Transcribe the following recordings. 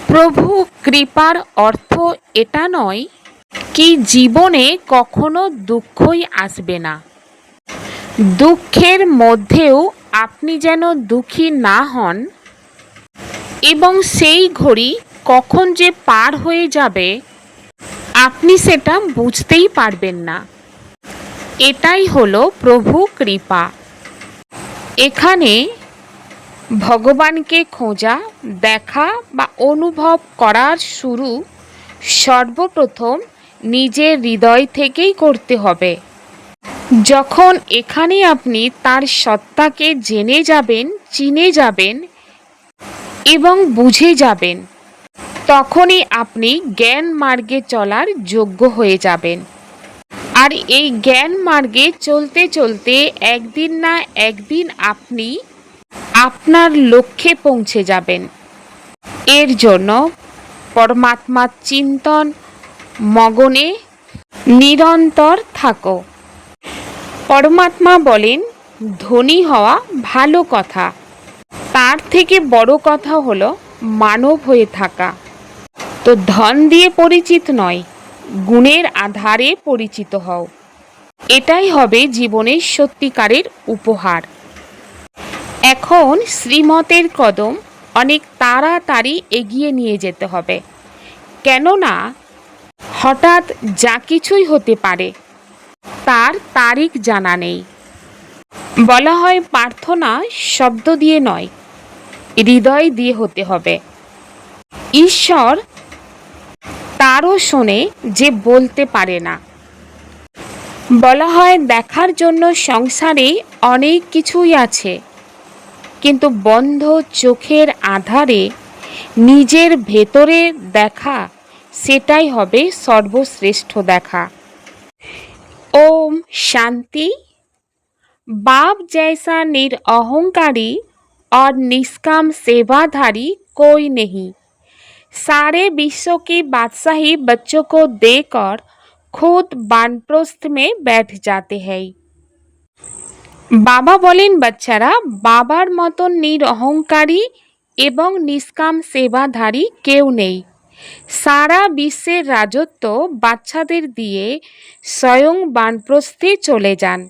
প্রভু কৃপার অর্থ এটা নয় কি জীবনে কখনো দুঃখই আসবে না। দুঃখের মধ্যেও আপনি যেন দুঃখী না হন এবং সেই ঘড়ি কখন যে পার হয়ে যাবে আপনি সেটা বুঝতেই পারবেন না। এটাই হলো প্রভু কৃপা। এখানে ভগবানকে খোঁজা, দেখা বা অনুভব করার শুরু সর্বপ্রথম নিজের হৃদয় থেকেই করতে হবে। যখন এখানে আপনি তার সত্তাকে জেনে যাবেন, চিনে যাবেন এবং বুঝে যাবেন, তখনই আপনি জ্ঞান মার্গে চলার যোগ্য হয়ে যাবেন। আর এই জ্ঞান মার্গে চলতে চলতে একদিন না একদিন আপনি আপনার লক্ষ্যে পৌঁছে যাবেন। এর জন্য পরমাত্মার চিন্তন মগনে নিরন্তর থাকো। পরমাত্মা বলেন, ধনী হওয়া ভালো কথা, তার থেকে বড় কথা হলো মানব হয়ে থাকা। তো ধন দিয়ে পরিচিত নয়, গুণের আধারে পরিচিত হও। এটাই হবে জীবনের সত্যিকারের উপহার। এখন শ্রীমতের কদম অনেক তাড়াতাড়ি এগিয়ে নিয়ে যেতে হবে, কেননা হঠাৎ যা কিছুই হতে পারে তার তারিখ জানা নেই। বলা হয় প্রার্থনা শব্দ দিয়ে নয়, হৃদয় দিয়ে হতে হবে। ঈশ্বর তারও শোনে যে বলতে পারে না। বলা হয় দেখার জন্য সংসারে অনেক কিছুই আছে, কিন্তু বন্ধ চোখের আধারে নিজের ভেতরে দেখা, সেটাই হবে সর্বশ্রেষ্ঠ দেখা। ओम शांति। बाप जैसा निरअहंकारी और निष्काम सेवाधारी कोई नहीं। सारे विश्व की बादशाही बच्चों को देकर खुद वानप्रस्थ में बैठ जाते हैं। बाबा बोलें बच्चारा बाबार मतन निरअहंकारी एवं निष्काम सेवाधारी केउ नेই। सारा विश्वेर राजत्व बाচ্চাদের দিয়ে स्वयं वानप्रस्थे चले जान।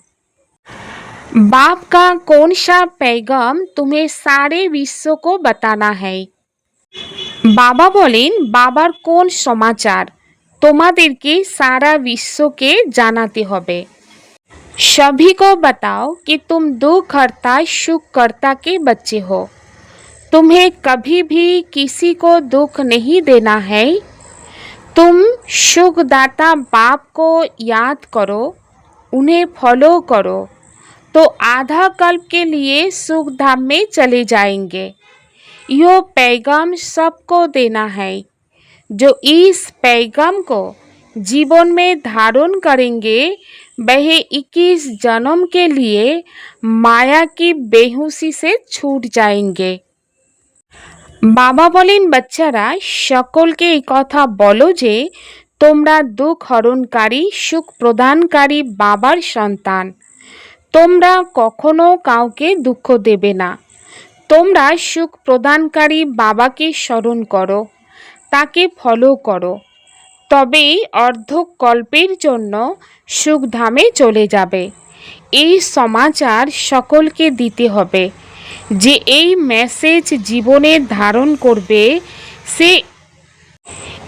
बाप का कौन सा पैगाम तुम्हें सारे विश्व को बताना है। बाबा बोलें बाबार कौन समाचार তোমাদেরকে सारा विश्व के জানাতে হবে। सभी को बताओ कि तुम दुखहर्ता सुखकर्ता के बच्चे हो। तुम्हें कभी भी किसी को दुख नहीं देना है। तुम सुखदाता बाप को याद करो, उन्हें फॉलो करो, तो आधा कल्प के लिए सुख धाम में चले जाएंगे। यो पैगाम सबको देना है। जो इस पैगाम को जीवन में धारण करेंगे वह 21 जन्म के लिए माया की बेहोशी से छूट जाएंगे। बाबा बोलें बच्चारा सकलके এই কথা বলো যে তোমরা দুঃখ হরণকারী সুখ প্রদানকারী বাবার সন্তান। তোমরা কখনো কাউকে দুঃখ দেবে না। তোমরা সুখ প্রদানকারী বাবাকে স্মরণ করো, তাকে ফলো করো, তবেই অর্ধকল্পের জন্য সুখধামে চলে যাবে। এই সমাচার সকলকে দিতে হবে। যে এই মেসেজ জীবনে ধারণ করবে সে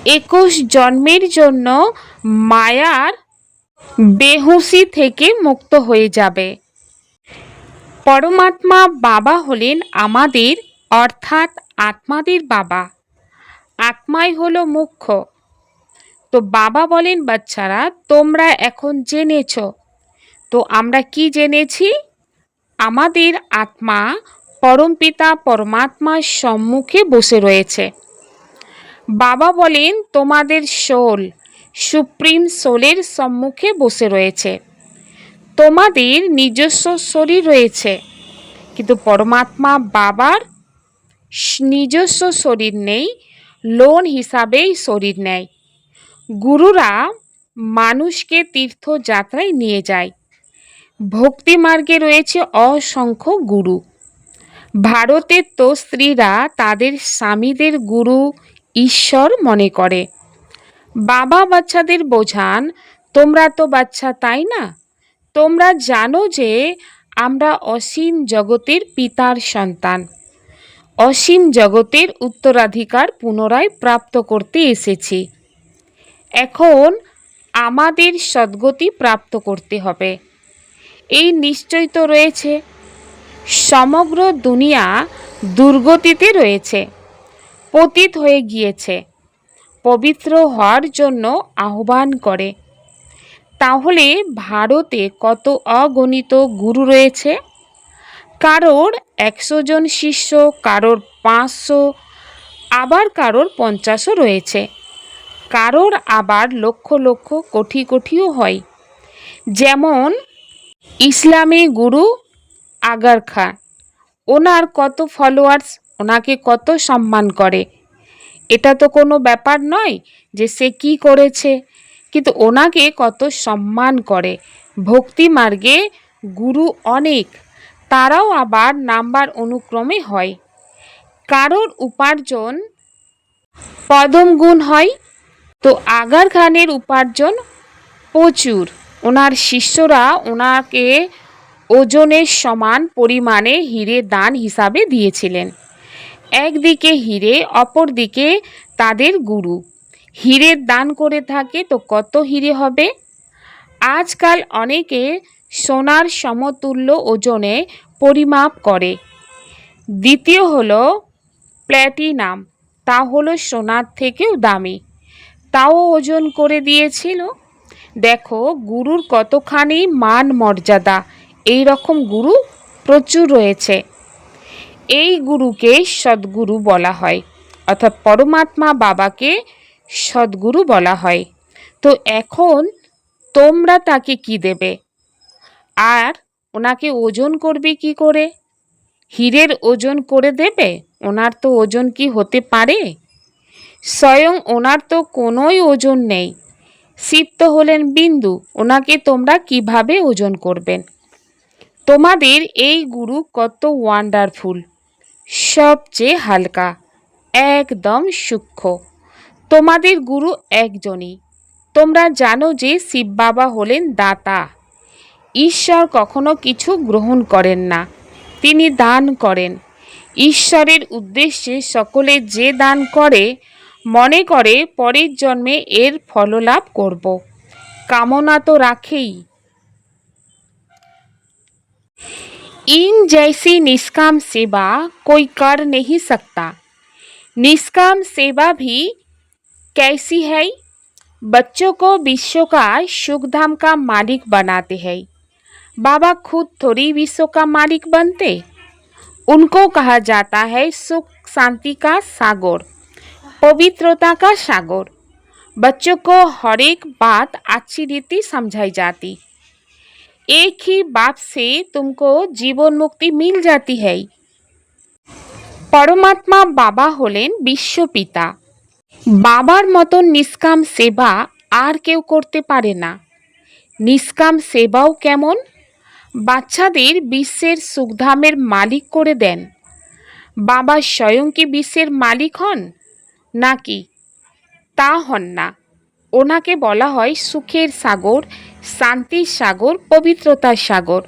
21 জন্মের জন্য মায়ার বেহুশি থেকে মুক্ত হয়ে যাবে। পরমাত্মা বাবা হলেন আমাদের অর্থাৎ আত্মাদের বাবা। আত্মাই হলো মুখ্য। তো বাবা বলেন বাচ্চারা তোমরা এখন জেনেছ। তো আমরা কি জেনেছি? আমাদের আত্মা পরমপিতা পরমাত্মার সম্মুখে বসে রয়েছে। বাবা বলেন তোমাদের সোল সুপ্রিম সোলের সম্মুখে বসে রয়েছে। তোমাদের নিজস্ব শরীর রয়েছে, কিন্তু পরমাত্মা বাবার নিজস্ব শরীর নেই, লোন হিসাবেই শরীর নেয়। গুরুরা মানুষকে তীর্থযাত্রায় নিয়ে যায়। ভক্তি মার্গে রয়েছে অসংখ্য গুরু। ভারতের তো স্ত্রীরা তাদের স্বামীদের গুরু ঈশ্বর মনে করে। বাবা বাচ্চাদের বোঝান, তোমরা তো বাচ্চা, তাই না? তোমরা জানো যে আমরা অসীম জগতের পিতার সন্তান। অসীম জগতের উত্তরাধিকার পুনরায় প্রাপ্ত করতে এসেছি। এখন আমাদের সদ্গতি প্রাপ্ত করতে হবে। এই নিশ্চয় তো রয়েছে, সমগ্র দুনিয়া দুর্গতিতে রয়েছে, পতিত হয়ে গিয়েছে, পবিত্র হওয়ার জন্য আহ্বান করে। তাহলে ভারতে কত অগণিত গুরু রয়েছে। কারোর 100 জন শিষ্য, কারোর 500, আবার কারোর 50ও রয়েছে, কারোর আবার লক্ষ লক্ষ কোটি কোটিও হয়। যেমন ইসলামী গুরু আগার খাঁ, ওনার কত ফলোয়ার্স, ওনাকে কত সম্মান করে। এটা তো কোনো ব্যাপার নয় যে সে কি করেছে, কিন্তু ওনাকে কত সম্মান করে। ভক্তি মার্গে গুরু অনেক, তারাও আবার নাম্বার অনুক্রমে হয়। কারোর উপার্জন পদম গুণ হয়, তো আগার খানের উপার্জন প্রচুর। ওনার শিষ্যরা ওনাকে ওজনের সমান পরিমাণে হিরে দান হিসাবে দিয়েছিলেন। একদিকে হিরে, অপর দিকে তাদের গুরু। হিরের দান করে থাকে তো কত হিরে হবে। আজকাল অনেকে সোনার সমতুল্য ওজনে পরিমাপ করে। দ্বিতীয় হলো প্ল্যাটিনাম, তা হলো সোনার থেকেও দামি, তাও ওজন করে দিয়েছিল। দেখো গুরুর কতখানি মান মর্যাদা। এই রকম গুরু প্রচুর রয়েছে। এই গুরুকে সদ্গুরু বলা হয়, অর্থাৎ পরমাত্মা বাবাকে সদ্গুরু বলা হয়। তো এখন তোমরা তাকে কি দেবে? আর ওনাকে ওজন করবে কি করে? হীরের ওজন করে দেবে? ওনার তো ওজন কি হতে পারে? স্বয়ং ওনার তো কোনোই ওজন নেই। শিব তো হলেন বিন্দু, ওনাকে তোমরা কিভাবে ওজন করবেন? তোমাদের এই গুরু কত ওয়ান্ডারফুল, সবচেয়ে হালকা, একদম সূক্ষ্ম। তোমাদের গুরু একজনই। তোমরা জানো যে শিব বাবা হলেন দাতা। ঈশ্বর কখনো কিছু গ্রহণ করেন না, তিনি দান করেন। ঈশ্বরের উদ্দেশ্যে সকলে যে দান করে, মনে করে পরের জন্মে এর ফললাভ করব, কামনা তো রাখেই। इन जैसी निष्काम सेवा कोई कर नहीं सकता। निष्काम सेवा भी कैसी है? बच्चों को विश्व का सुखधाम का मालिक बनाते हैं। बाबा खुद थोड़ी विश्व का मालिक बनते। उनको कहा जाता है सुख शांति का सागर, पवित्रता का सागर। बच्चों को हर एक बात अच्छी रीति समझाई जाती। एक ही बात से तुमको जीवन मुक्ति मिल जाती है। परमात्मा बाबा হলেন বিশ্বপিতা। বাবার মতন নিষ্কাম সেবা আর কেউ করতে পারে না। নিষ্কাম সেবাও কেমন? বাচ্চাদের বিশ্বের সুখধামের মালিক করে দেন। বাবা স্বয়ং কি বিশ্বের মালিক হন নাকি? তা হন না। ওনাকে বলা হয় সুখের সাগর, শান্তির সাগর, পবিত্রতার সাগর।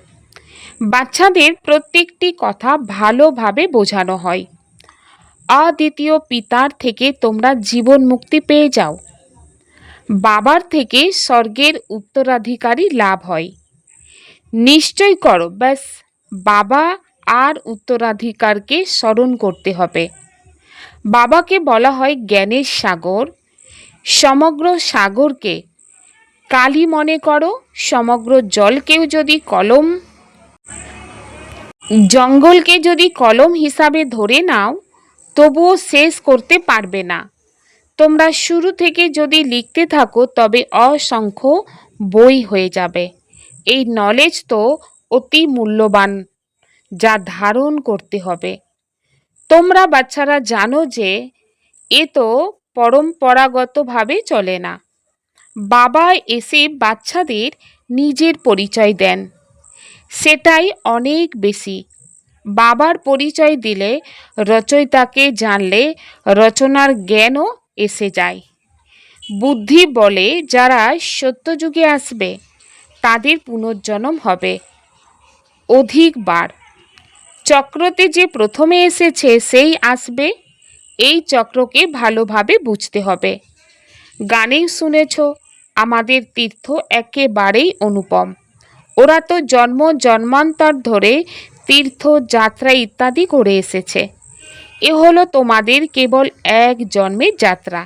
বাচ্চাদের প্রত্যেকটি কথা ভালোভাবে বোঝানো হয়। অদ্বিতীয় পিতার থেকে তোমরা জীবন মুক্তি পেয়ে যাও। বাবার থেকে স্বর্গের উত্তরাধিকারী লাভ হয়। নিশ্চয় করো, ব্যাস বাবা আর উত্তরাধিকারকে স্মরণ করতে হবে। বাবাকে বলা হয় জ্ঞানের সাগর। সমগ্র সাগরকে কালি মনে করো। সমগ্র জলকেও যদি কলম, জঙ্গলকে যদি কলম হিসাবে ধরে নাও, তবুও শেষ করতে পারবে না। তোমরা শুরু থেকে যদি লিখতে থাকো তবে অসংখ্য বই হয়ে যাবে। এই নলেজ তো অতি মূল্যবান, যা ধারণ করতে হবে। তোমরা বাচ্চারা জানো যে এ তো পরম্পরাগতভাবে চলে না। বাবা এসে বাচ্চাদের নিজের পরিচয় দেন, সেটাই অনেক বেশি। বাবার পরিচয় দিলে, রচয়িতাকে জানলে রচনার জ্ঞানও এসে যায়। বুদ্ধি বলে যারা সত্যযুগে আসবে তাদের পুনর্জন্ম হবে অধিকবার। চক্রতে যে প্রথমে এসেছে সেই আসবে, এই চক্রকে ভালোভাবে বুঝতে হবে। গানেই শুনেছ আমাদের তীর্থ একেবারেই অনুপম। ওরা তো জন্ম জন্মান্তর ধরে তীর্থ যাত্রা ইত্যাদি করে এসেছে। এ হলো তোমাদের কেবল এক জন্মের যাত্রা।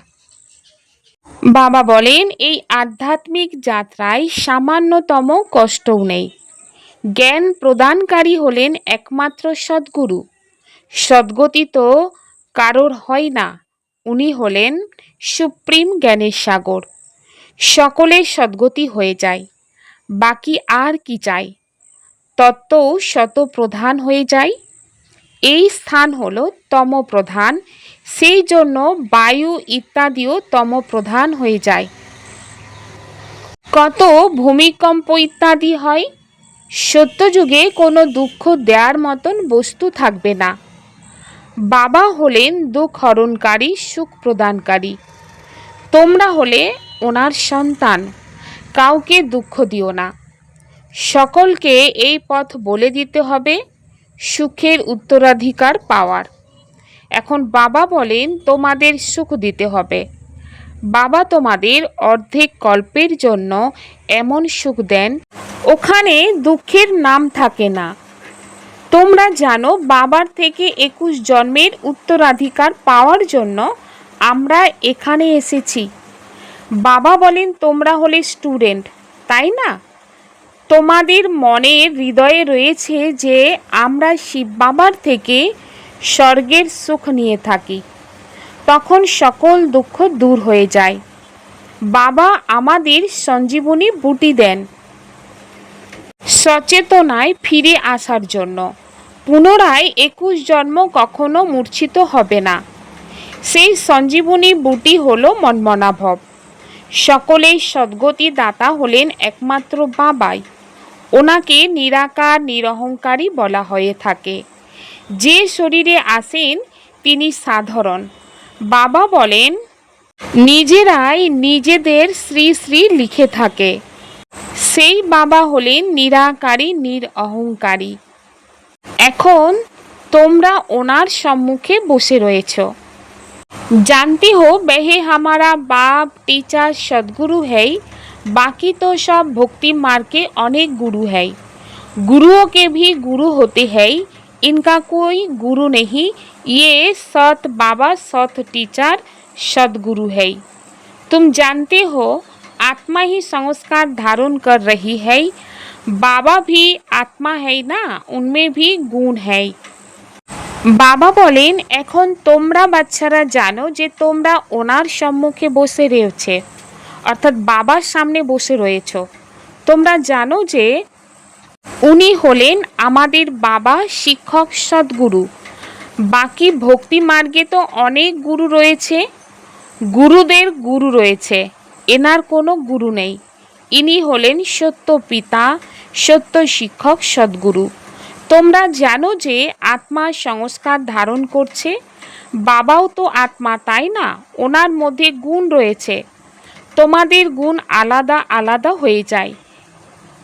বাবা বলেন এই আধ্যাত্মিক যাত্রায় সামান্যতম কষ্টও নেই। জ্ঞান প্রদানকারী হলেন একমাত্র সদ্গুরু। সদ্গতি তো কারোর হয় না, উনি হলেন সুপ্রিম জ্ঞানের সাগর। সকলের সদ্গতি হয়ে যায়, বাকি আর কি চাই? তত্ত্বও শতপ্রধান হয়ে যায়। এই স্থান হল তমপ্রধান, সেই জন্য বায়ু ইত্যাদিও তমপ্রধান হয়ে যায়। কত ভূমিকম্প ইত্যাদি হয়। সত্যযুগে কোনো দুঃখ দেওয়ার মতন বস্তু থাকবে না। বাবা হলেন দুঃখ হরণকারী, সুখ প্রদানকারী। তোমরা হলে ওনার সন্তান, কাউকে দুঃখ দিও না। সকলকে এই পথ বলে দিতে হবে সুখের উত্তরাধিকার পাওয়ার। এখন বাবা বলেন তোমাদের সুখ দিতে হবে। বাবা তোমাদের অর্ধেক কল্পের জন্য এমন সুখ দেন ওখানে দুঃখের নাম থাকে না। তোমরা জানো বাবার থেকে 21 জন্মের উত্তরাধিকার পাওয়ার জন্য আমরা এখানে এসেছি। বাবা বলেন তোমরা হলে স্টুডেন্ট, তাই না? তোমাদের মনের হৃদয়ে রয়েছে যে আমরা শিব বাবার থেকে স্বর্গের সুখ নিয়ে থাকি, তখন সকল দুঃখ দূর হয়ে যায়। বাবা আমাদের সঞ্জীবনী বুটি দেন সচেতনায় ফিরে আসার জন্য। পুনরায় 21 জন্ম কখনো মূর্ছিত হবে না। সেই সঞ্জীবনী বুটি হলো মন্মনাভব। সকলের সদ্গতি দাতা হলেন একমাত্র বাবাই। ওনাকে নিরাকার নিরহংকারী বলা হয়ে থাকে। যে শরীরে আসেন তিনি সাধারণ। বাবা বলেন নিজেরাই নিজেদের শ্রী শ্রী লিখে থাকে। সেই বাবা হলেন নিরাকারী নিরহংকারী। এখন তোমরা ওনার সম্মুখে বসে রয়েছ। जानती हो वह हमारा बाप टीचर सदगुरु है। बाकी तो सब भक्ति मार्ग के अनेक गुरु है। गुरुओं के भी गुरु होते हैं, इनका कोई गुरु नहीं। ये सत बाबा सत टीचर सदगुरु है। तुम जानते हो आत्मा ही संस्कार धारण कर रही है। बाबा भी आत्मा है ना, उनमें भी गुण है। বাবা বলেন এখন তোমরা বাচ্চারা জানো যে তোমরা ওনার সম্মুখে বসে রয়েছে, অর্থাৎ বাবার সামনে বসে রয়েছ। তোমরা জানো যে উনি হলেন আমাদের বাবা শিক্ষক সদ্গুরু। বাকি ভক্তি মার্গে তো অনেক গুরু রয়েছে, গুরুদের গুরু রয়েছে, এনার কোনো গুরু নেই। ইনি হলেন সত্য পিতা, সত্য শিক্ষক সদ্গুরু। তোমরা জানো যে আত্মা সংস্কার ধারণ করছে। বাবাও তো আত্মা, তাই না? ওনার মধ্যে গুণ রয়েছে। তোমাদের গুণ আলাদা আলাদা হয়ে যায়।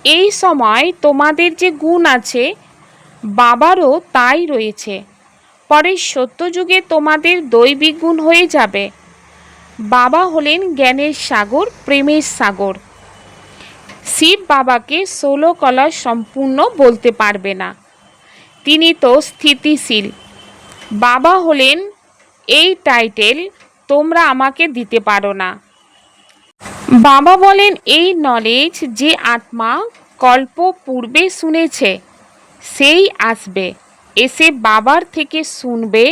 এই সময় তোমাদের যে গুণ আছে বাবারও তাই রয়েছে। পরে সত্যযুগে তোমাদের দৈবিক গুণ হয়ে যাবে। বাবা হলেন জ্ঞানের সাগর, প্রেমের সাগর। শিব বাবাকে 16 কলা সম্পূর্ণ বলতে পারবে না, তিনি তো স্থিতিশীল। বাবা হলেন এই টাইটেল তোমরা আমাকে দিতে পারো না। বাবা বলেন এই নলেজ যে আত্মা কল্প পূর্বে শুনেছে সেই আসবে, এসে বাবার থেকে শুনবে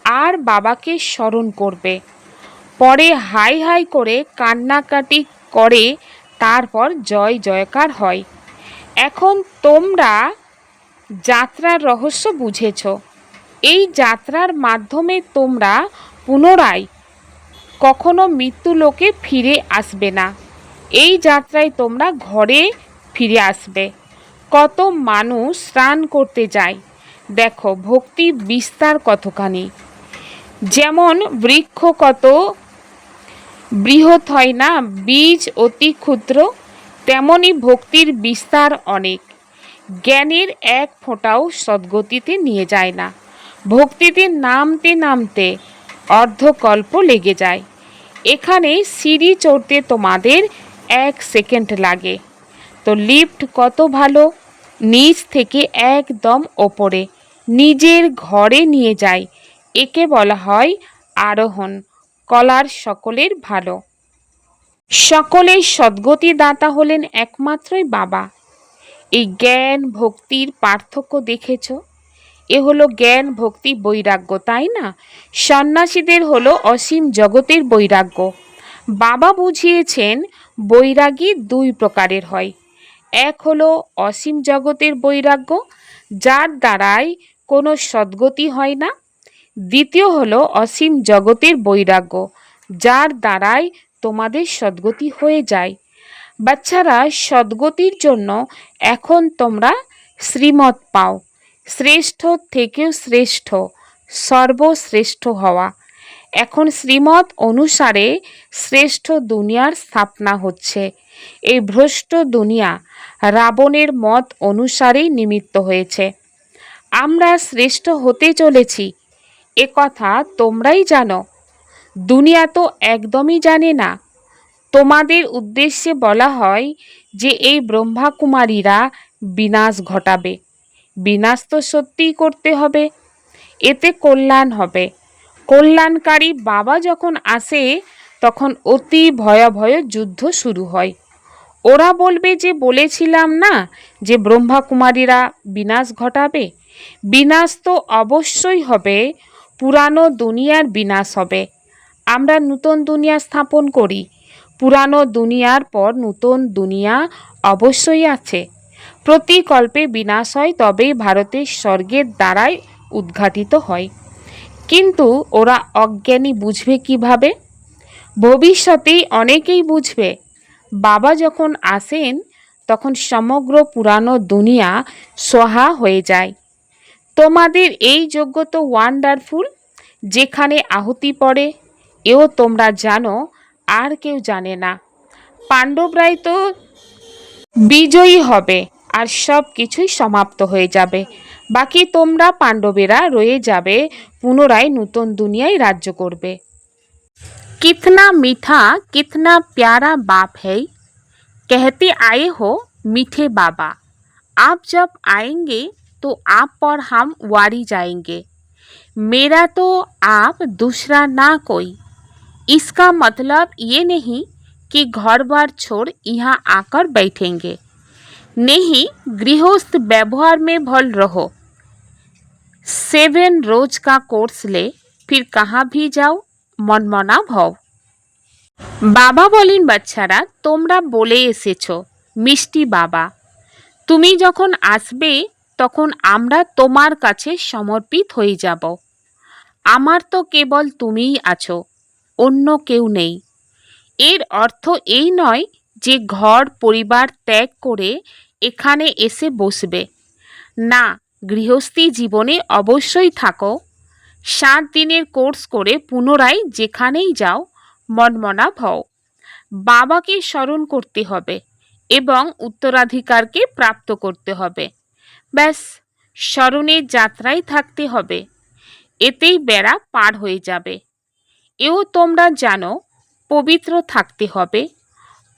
আর বাবাকে স্মরণ করবে। পরে হাই হাই করে কান্নাকাটি করে, তারপর জয় জয়কার হয়। এখন তোমরা যাত্রার রহস্য বুঝেছ। এই যাত্রার মাধ্যমে তোমরা পুনরায় কখনো মৃত্যু লোকে ফিরে আসবে না। এই যাত্রায় তোমরা ঘরে ফিরে আসবে। কত মানুষ স্নান করতে যায়, দেখো ভক্তি বিস্তার কতখানি। যেমন বৃক্ষ কত বৃহৎ হয় না, বীজ অতি ক্ষুদ্র, তেমনি ভক্তির বিস্তার অনেক। জ্ঞানের এক ফোঁটাও সদ্গতিতে নিয়ে যায় না, ভক্তিতে নামতে নামতে অর্ধকল্প লেগে যায়। এখানে সিঁড়ি চড়তে তোমাদের 1 সেকেন্ড লাগে, তো লিফট কত ভালো, নিচ থেকে একদম ওপরে নিজের ঘরে নিয়ে যায়। একে বলা হয় আরোহণ। কলার সকলের ভালো। সকলের সদ্গতি দাতা হলেন একমাত্রই বাবা। এই জ্ঞান ভক্তির পার্থক্য দেখেছ? এ হলো জ্ঞান ভক্তি বৈরাগ্য, তাই না? সন্ন্যাসীদের হলো অসীম জগতের বৈরাগ্য। বাবা বুঝিয়েছেন বৈরাগী 2 প্রকারের হয়। এক হলো অসীম জগতের বৈরাগ্য, যার দ্বারাই কোনো সদ্গতি হয় না। দ্বিতীয় হলো অসীম জগতের বৈরাগ্য, যার দ্বারাই তোমাদের সদ্গতি হয়ে যায়। বাচ্চারা, সদ্গতির জন্য এখন তোমরা শ্রীমত পাও, শ্রেষ্ঠ থেকেও শ্রেষ্ঠ, সর্বশ্রেষ্ঠ হওয়া। এখন শ্রীমত অনুসারে শ্রেষ্ঠ দুনিয়ার স্থাপনা হচ্ছে। এই ভ্রষ্ট দুনিয়া রাবণের মত অনুসারেই নিমিত্ত হয়েছে। আমরা শ্রেষ্ঠ হতে চলেছি, এ কথা তোমরাই জানো, দুনিয়া তো একদমই জানে না। তোমাদের উদ্দেশ্যে বলা হয় যে এই ব্রহ্মাকুমারীরা বিনাশ ঘটাবে। বিনাশ তো সত্যিই করতে হবে, এতে কল্যাণ হবে। কল্যাণকারী বাবা যখন আসে তখন অতি ভয়াবহ যুদ্ধ শুরু হয়। ওরা বলবে যে বলেছিলাম না যে ব্রহ্মাকুমারীরা বিনাশ ঘটাবে। বিনাশ তো অবশ্যই হবে, পুরানো দুনিয়ার বিনাশ হবে। আমরা নূতন দুনিয়া স্থাপন করি, পুরানো দুনিয়ার পর নূতন দুনিয়া অবশ্যই আছে। প্রতি কল্পে বিনাশ হয়, তবেই ভারতের স্বর্গের দ্বারাই উদ্ঘাটিত হয়। কিন্তু ওরা অজ্ঞানী, বুঝবে কিভাবে? ভবিষ্যতেই অনেকেই বুঝবে। বাবা যখন আসেন তখন সমগ্র পুরানো দুনিয়া সোহা হয়ে যায়। তোমাদের এই যজ্ঞ তো ওয়ান্ডারফুল, যেখানে আহুতি পড়ে, এও তোমরা জানো, আর কেউ জানে না। পাণ্ডবরাই তো বিজয়ী হবে আর সব কিছুই সমাপ্ত হয়ে যাবে। বাকি তোমরা পাণ্ডবেরা রয়ে যাবে, পুনরায় নূতন দুনিয়ায় রাজ্য করবে। कितना मीठा कितना प्यारा बाप है, कहते आए हो मीठे बाबा। आप जब आएंगे तो आप पर हम वारी जाएंगे। मेरा तो आप दूसरा ना कोई। इसका मतलब ये नहीं कि घर बार छोड़ यहाँ आकर बैठेंगे। नहीं, गृहस्थ व्यवहार में भल रहो। 7 रोज का कोर्स ले, फिर कहाँ भी जाओ, মনমনা ভও। বাবা বলেন, বাচ্চারা তোমরা বলে এসেছো মিষ্টি বাবা, তুমি যখন আসবে তখন আমরা তোমার কাছে সমর্পিত হয়ে যাব। আমার তো কেবল তুমিই আছো, অন্য কেউ নেই। এর অর্থ এই নয় যে ঘর পরিবার ত্যাগ করে এখানে এসে বসবে। না, গৃহস্থী জীবনে অবশ্যই থাকো। 7 দিনের কোর্স করে পুনরায় যেখানেই যাও, মনমনা ভও। বাবাকে স্মরণ করতে হবে এবং উত্তরাধিকারকে প্রাপ্ত করতে হবে। ব্যাস, স্মরণের যাত্রায় থাকতে হবে, এতেই বেড়া পার হয়ে যাবে। এও তোমরা জানো, পবিত্র থাকতে হবে।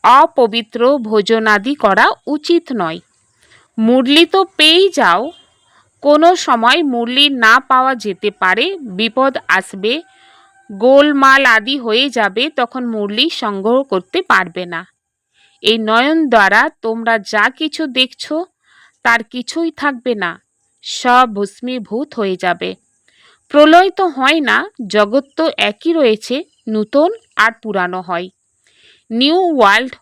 অপবিত্র ভোজনাদি করা উচিত নয়। মুরলি তো পেয়েই যাও, কোনো সময় মুরলি না পাওয়া যেতে পারে, বিপদ আসবে, গোলমাল আদি হয়ে যাবে, তখন মুরলি সংগ্রহ করতে পারবে না। এই নয়ন দ্বারা তোমরা যা কিছু দেখছো তার কিছুই থাকবে না, সব ভস্মীভূত হয়ে যাবে। প্রলয় তো হয় না, জগৎ তো একই রয়েছে, নূতন আর পুরানো হয়। নিউ ওয়ার্ল্ড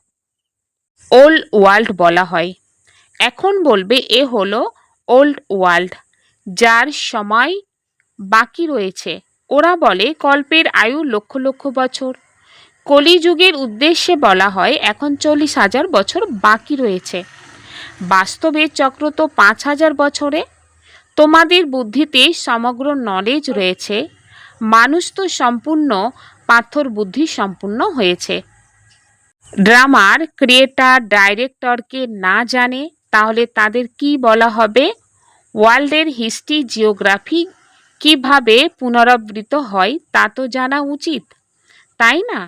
ওল্ড ওয়ার্ল্ড বলা হয়। এখন বলবে এ হলো ওল্ড ওয়ার্ল্ড, যার সময় বাকি রয়েছে। ওরা বলে কল্পের আয়ু লক্ষ লক্ষ বছর। কলিযুগের উদ্দেশ্যে বলা হয় এখন 40,000 বছর বাকি রয়েছে। বাস্তবে চক্র তো 5,000 বছরে। তোমাদের বুদ্ধিতে সমগ্র নলেজ রয়েছে, মানুষ তো সম্পূর্ণ পাথর বুদ্ধি সম্পূর্ণ হয়েছে। ড্রামার ক্রিয়েটার ডাইরেক্টরকে না জানে তাহলে তাদের কি বলা হবে? ওয়ার্ল্ডের হিস্ট্রি জিওগ্রাফি কিভাবে পুনরাবৃত্ত হয় তা তো জানা উচিত, তাই না?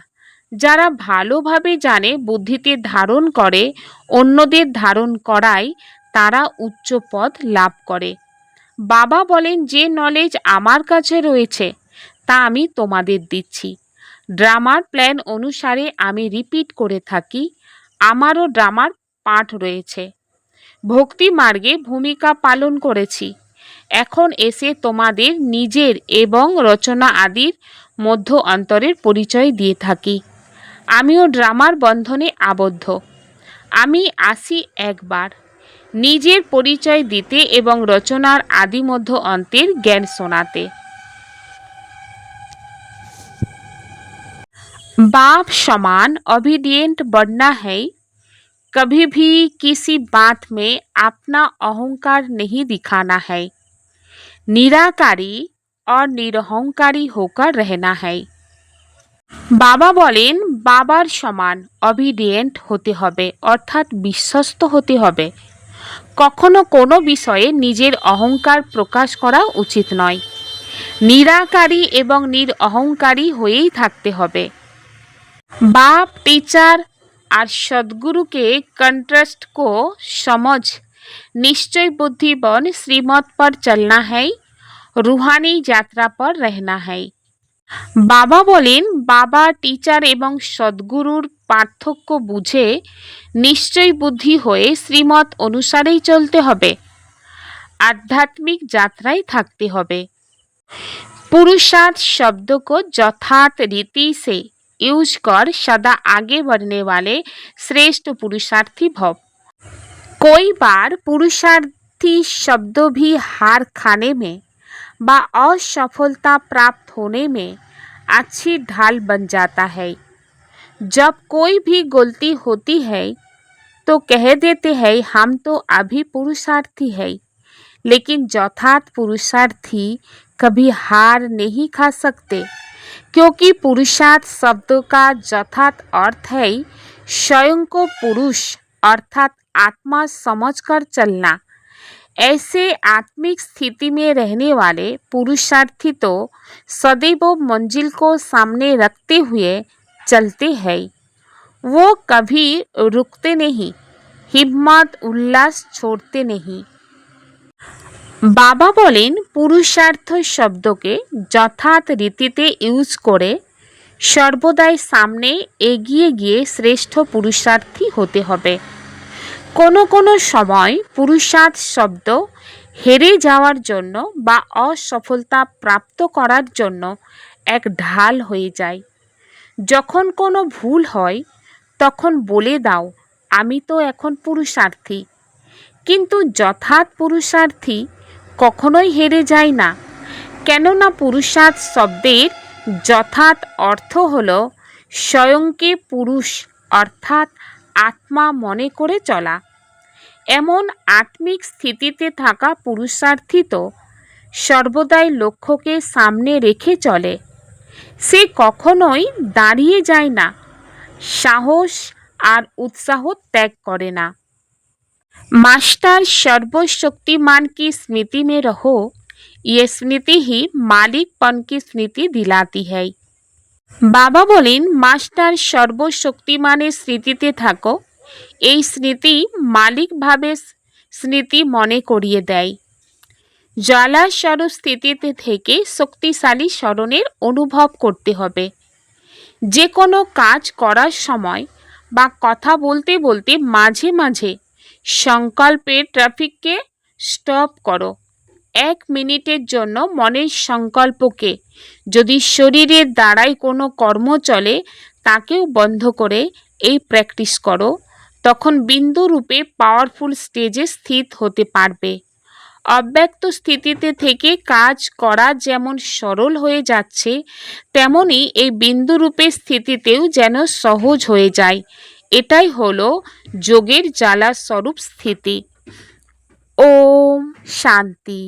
যারা ভালোভাবে জানে, বুদ্ধিতে ধারণ করে, অন্যদের ধারণ করায়, তারা উচ্চ পদ লাভ করে। বাবা বলেন, যে নলেজ আমার কাছে রয়েছে তা আমি তোমাদের দিচ্ছি। ড্রামার প্ল্যান অনুসারে আমি রিপিট করে থাকি। আমারও ড্রামার পাঠ রয়েছে। ভক্তি মার্গে ভূমিকা পালন করেছি। এখন এসে তোমাদের নিজের এবং রচনা আদির মধ্য অন্তরের পরিচয় দিয়ে থাকি। আমিও ড্রামার বন্ধনে আবদ্ধ। আমি আসি একবার নিজের পরিচয় দিতে এবং রচনার আদি মধ্য অন্তের জ্ঞান শোনাতে। बाप समान ओबीडिएंट बनना है। कभी भी किसी बात में अपना अहंकार नहीं दिखाना है। निराकारी और निरहंकारी होकर रहना है। বাবা বলেন, বাবার সমান অবিডিয়েন্ট হতে হবে, অর্থাৎ বিশ্বস্ত হতে হবে। কখনো কোনো বিষয়ে নিজের অহংকার প্রকাশ করা উচিত নয়। নিরাকারী এবং নিরঅহংকারী হয়েই থাকতে হবে। बाप टीचर और सदगुरु के कंट्रास्ट को समझ निश्चय बुद्धिबन श्रीमत पर चलना है, रूहानी यात्रा पर रहना है। বাবা বলেন, বাবা টিচার এবং সদ্গুরুর পার্থক্য বুঝে নিশ্চয় বুদ্ধি হয়ে শ্রীমত অনুসারেই চলতে হবে, आध्यात्मिक यात्राয় থাকতে হবে। पुरुषार्थ शब्द को यथार्थ रीति से यूज कर सदा आगे बढ़ने वाले श्रेष्ठ पुरुषार्थी भव। कोई बार पुरुषार्थी शब्द भी हार खाने में व असफलता प्राप्त होने में अच्छी ढाल बन जाता है। जब कोई भी गलती होती है तो कह देते हैं हम तो अभी पुरुषार्थी है, लेकिन यथार्थ पुरुषार्थी कभी हार नहीं खा सकते, क्योंकि पुरुषार्थ शब्द का यथार्थ अर्थ है स्वयं को पुरुष अर्थात आत्मा समझकर चलना। ऐसे आत्मिक स्थिति में रहने वाले पुरुषार्थी तो सदैव मंजिल को सामने रखते हुए चलते हैं। वो कभी रुकते नहीं, हिम्मत उल्लास छोड़ते नहीं। বাবা বলেন, পুরুষার্থ শব্দকে যথার্থ রীতিতে ইউজ করে সর্বদাই সামনে এগিয়ে গিয়ে শ্রেষ্ঠ পুরুষার্থী হতে হবে। কোনো কোনো সময় পুরুষার্থ শব্দ হেরে যাওয়ার জন্য বা অসফলতা প্রাপ্ত করার জন্য এক ঢাল হয়ে যায়। যখন কোনো ভুল হয় তখন বলে দাও আমি তো এখন পুরুষার্থী। কিন্তু যথার্থ পুরুষার্থী কখনোই হেরে যায় না, কেননা পুরুষার্থ শব্দের যথার্থ অর্থ হল স্বয়ংকে পুরুষ অর্থাৎ আত্মা মনে করে চলা। এমন আত্মিক স্থিতিতে থাকা পুরুষার্থী তো সর্বদাই লক্ষ্যকে সামনে রেখে চলে। সে কখনোই দাঁড়িয়ে যায় না, সাহস আর উৎসাহ ত্যাগ করে না। मास्टर सर्वशक्तिमान की स्मृति में रहो, ये स्मृति ही मालिकपन की स्मृति दिलाती है। বাবা বলেন, মাস্টার সর্বশক্তিমানের স্মৃতিতে থাকো, এই স্মৃতি মালিকভাবে স্মৃতি মনে করিয়ে দেয়। জ্বালা স্বরূপ স্থিতিতে থেকে শক্তিশালী স্মরণের অনুভব করতে হবে। যে কোনো কাজ করার সময় বা কথা বলতে বলতে মাঝে মাঝে সংকল্পে ট্রাফিককে স্টপ করো। 1 মিনিটের জন্য মনের সংকল্পকে, যদি শরীরের দ্বারাই কোনো কর্ম চলে তাকেও বন্ধ করে এই প্র্যাকটিস করো, তখন বিন্দু রূপে পাওয়ারফুল স্টেজে স্থিত হতে পারবে। অব্যক্ত স্থিতিতে থেকে কাজ করা যেমন সরল হয়ে যাচ্ছে, তেমনি এই বিন্দুরূপে স্থিতিতেও যেন সহজ হয়ে যায়। এটাই হলো যোগের জ্বালা স্বরূপ স্থিতি। ওম শান্তি।